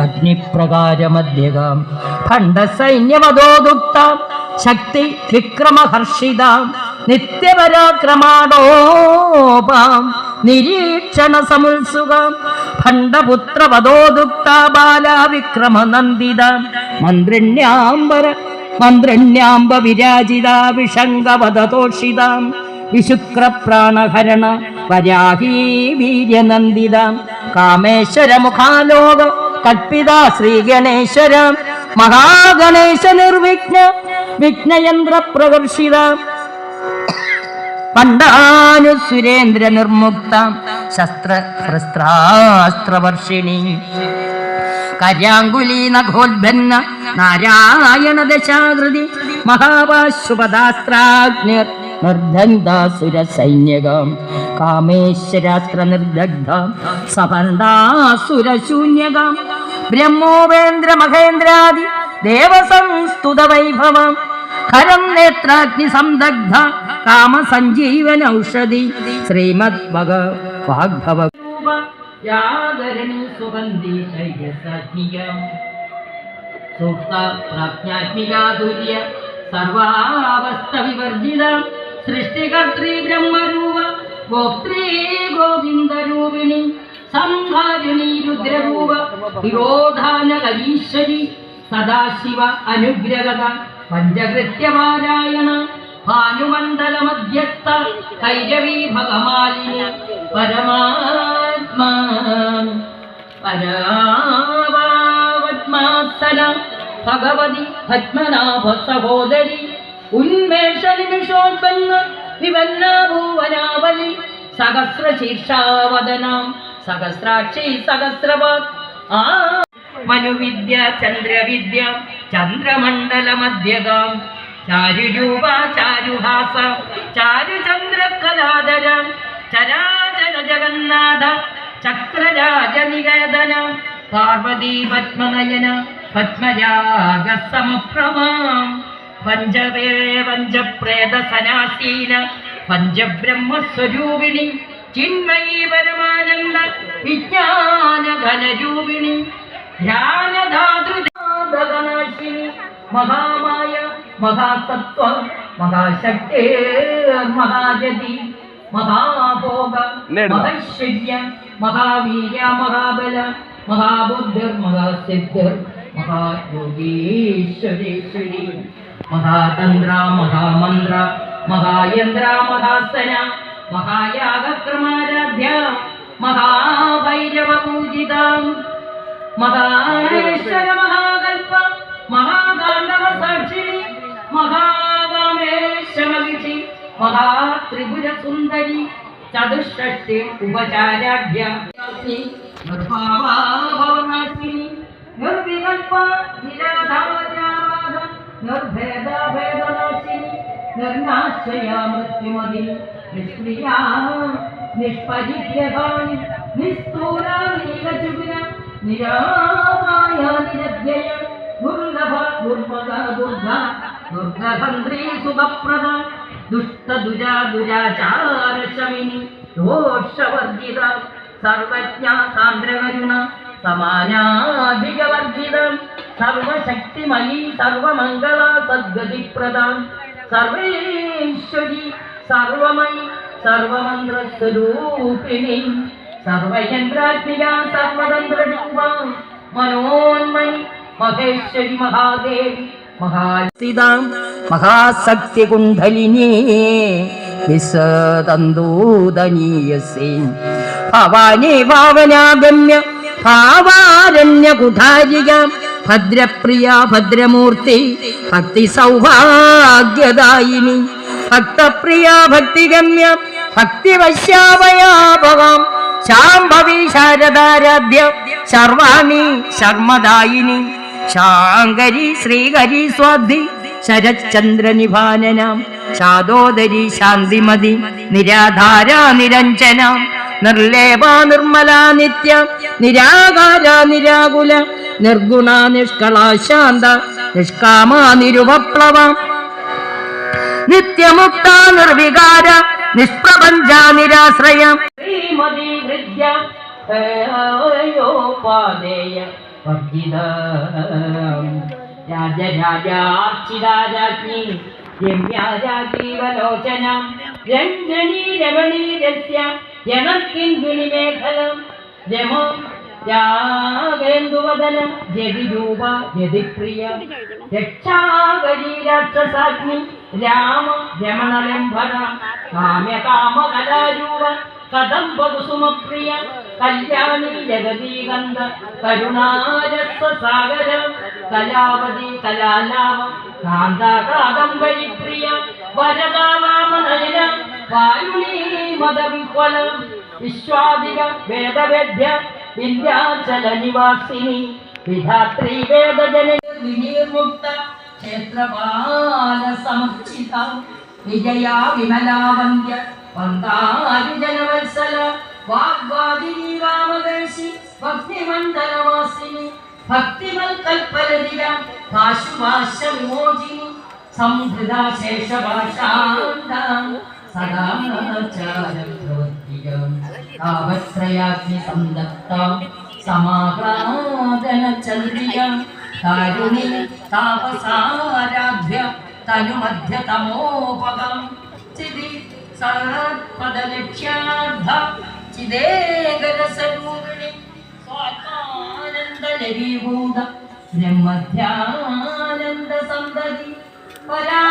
അഗ്നിപ്രകാരമധ്യകാം ഖണ്ഡസൈന്യമതോദുക്താം ശക്തി വിക്രമഹർഷിതാം നിത്യപരാക്രമാടോപാം നിരീക്ഷണ സമുത്സുകാം ഖണ്ഡപുത്രവധോദുക്താ ബാലാ വിക്രമനന്ദിതാം മന്ത്രണ്യാംബ വിരാജിതാ വിഷംഗവദതോഷിതാം വിശുക്രപ്രാണഹരണ വരാഹീ വീര്യനന്ദിതാം കാമേശ്വരമുഖാലോക കൽപ്പിതാ ശ്രീഗണേശ്വര മഹാഗണേശ നിർവിഘ്ന വിഘ്നയന്ത്ര പ്രകർഷിത പണ്ടാനു സുരേന്ദ്ര നിർമുക്ത ശസ്ത്രവർഷിണി കര്യാങ്കുലീ നഖോദ്ഭന്ന നാരായണ ദശാകൃതി മഹാപാശുപദാസ്ത്രാഗ്നിർ നിർദ്ധന്താസുര സൈന്യകം കാമേശ്വരാസ്ത്ര നിർദഗ്ധാം സപർണാസുരശൂന്യകം ബ്രഹ്മോപേന്ദ്ര മഹേന്ദ്രാദി ദേവസംസ്തുത വൈഭവം ഖരം നേത്രാഗ്നി സംദഗ്ധ കാമസഞ്ജീവന ഔഷധി ശ്രീമദ് വാഗ്ഭവ സുഗന്ധി സൂക്ത പ്രാജ്ഞാത്മികാതുര്യ സർവാവസ്ഥ വിവർജിത സൃഷ്ടികർത്തൃ ബ്രഹ്മരൂപ ഗോപ്ത്രീ ഗോവിന്ദരൂപിണി സംഹാരിണി രുദ്രരൂപ വിരോധാനകരീശ്വരി സദാശിവ അനുഗ്രഹത പഞ്ചകൃത്യപാരായണ ഭാനുമണ്ഡലമധ്യസ്ഥ കൈരവീ ഭഗമാലിനി പരാവത്മാസന ഭഗവതി പത്മനാഭ സഹോദരി ഉന്മേഷ നിമിഷോത്പന്ന വിവന്ന ഭൂവനാവലി സഹസ്രശീർഷാവദനാം സഹസ്രാക്ഷി സഹസ്രവാത് മനുവിദ്യ ചന്ദ്രവിദ്യ ചന്ദ്രമണ്ഡലമധ്യകാം ചാരുരൂപ ചാരുഹാസ ചാരുചന്ദ്രകലാധര ചരാചര ജഗന്നാഥ ചക്രരാജനികേതന പാർവതീ പത്മനയന പത്മരാഗ സമപ്രമാം പഞ്ചപ്രേത സനാസീന പഞ്ചബ്രഹ്മസ്വരൂപിണി ചിന്മയീ പരമാനന്ദ വിജ്ഞാന ഘനരൂപിണി ധ്യാനധാതൃനാശിനി മഹാമായ മഹാസത്വ മഹാശക്തി മഹാജതി മഹാഭോഗ മഹൈശ്വര്യ മഹാവീര്യ മഹാബല മഹാബുദ്ധിർ മഹാസിദ്ധിർ മഹായോഗീശ്വരീശ്വരി മഹാതന്ത്ര മഹാമന്ത്ര മഹായന്ത്ര മഹാസന മഹായാഗക്രമാരാധ്യ മഹാഭൈരവ പൂജിത മഹാശ്വര മഹാകൽപ മഹാതാണ്ഡവ സാക്ഷിണി മഹാകാമേശ്വരവിധി മഹാത്രിപുര സുന്ദരി ചതുഷ്ഷഷ്ടി ഉപചാരാഭ്യ നിർഭാവാഭവനാശിനി നിർവികൽപ നിരാധാരാധ നിർഭേദഭേദനാശിനി നിർനാശയാ മൃത്യുമതി നിഷ്ക്രിയാ നിഷ്പരിഗ്രഹാണി നിസ്തൂല നീലചുഗുര നിരാമായ നിരധ്യയ ദുർലഭ ദുർമദ ദുർഗ ദുർഗഹന്ത്രീ സുഖപ്രദ ദുഷ്ടദുരാചാരശമിനി ദോഷവർജിത സർവജ്ഞ സാന്ദ്രകരുണ സമാനാധികവർജിത സർവശക്തിമയീ സർവമംഗള സദ്ഗതിപ്രദ സർവേശ്വരി സർവമയി സർവമന്ത്രസ്വരൂപിണി സർവയന്ത്രാത്മിക സർവതന്ത്രരൂപ മനോന്മയി മഹേശ്വരി മഹാദേവി മഹാസ്ഥിതാം മഹാശക്തി കുണ്ഡലിനീ വിസതന്തൂതനീയസേ ഭവാനേ ഭാവനാഗമ്യ ഭാവാരണ്യ കുഠാരിക ഭദ്രപ്രിയ ഭദ്രമൂർത്തി ഭക്തി സൗഭാഗ്യദായിനി ഭക്തപ്രിയ ഭക്തിഗമ്യ ഭക്തിവശ്യാവയാഭവാം ശാംഭവി ശാരദാരാധ്യ ശർവാണി ശർമ്മദായിനി ശാങ്കരി ശ്രീഹരി സ്വാധി ശരചന്ദ്ര നിഭാനനാം ശാദോദരി ശാന്തിമതി നിരാധാര നിരഞ്ജന നിർലേപ നിർമ്മല നിത്യ നിരാകാര നിരാകുല നിർഗുണ നിഷ്കള ശാന്ത നിഷ്കാമ നിരുപപ്ലവ നിത്യമുക്ത നിർവികാര നിഷ്പ്രപഞ്ച നിരാശ്രയ ശ്രീമതി ഹൃദ്യ രാജരാജാർച്ചിതാരാജ്ഞി രമ്യാജീവലോചന രഞ്ജനീ രമണീരസ്യ യമക്കിൻകിളിമേഖലം രമോ രാഗേന്ദുവദനം ജതിരൂപ ജതിപ്രിയ രക്ഷാകരീ രാക്ഷസാഗ്നി രാമ രമണലംഭന കാമ്യ കാമകലാരൂപ കദംബകുസുമപ്രിയ കല്യാണി ജഗദീകന്ത കരുണാരസസാഗര കലാവതി കലാലാവ കാന്താകാദംബരി പ്രിയ വരദാവാമനയന വായുണീ മദവിഹ്വല വിശ്വാദിക വേദവേദ്യ വിന്ധ്യാചല നിവാസിനി വിധാത്രി വേദജനനി വിനിർമുക്ത ക്ഷേത്രപാല സമർച്ചിത വിജയാ വിമലാവന്ദ്യ വന്ദാരിജനവത്സല വാഗ്വാദിനി വാമകേശി ഭക്തിമണ്ഡലവാസിനി ഭക്തിമൽകൽപ്പലതിര കാശുവാശ വിമോചിനി സംഹൃതാ ശേഷഭാഷാന്ത സദാചാരം പ്രവർത്തികം താപത്രയാഗ്നി സന്തപ്താം സമാഹ്ലാദന ചന്ദ്രികം കാരുണി താപസാരാധ്യ തനുമധ്യതമോപകം ചിതി സത്പദലക്ഷ്യാർത്ഥ ചിദേകരസരൂപിണി സ്വാത്മാനന്ദലരീഭൂത ബ്രഹ്മധ്യാനന്ദ സന്തതി പരാ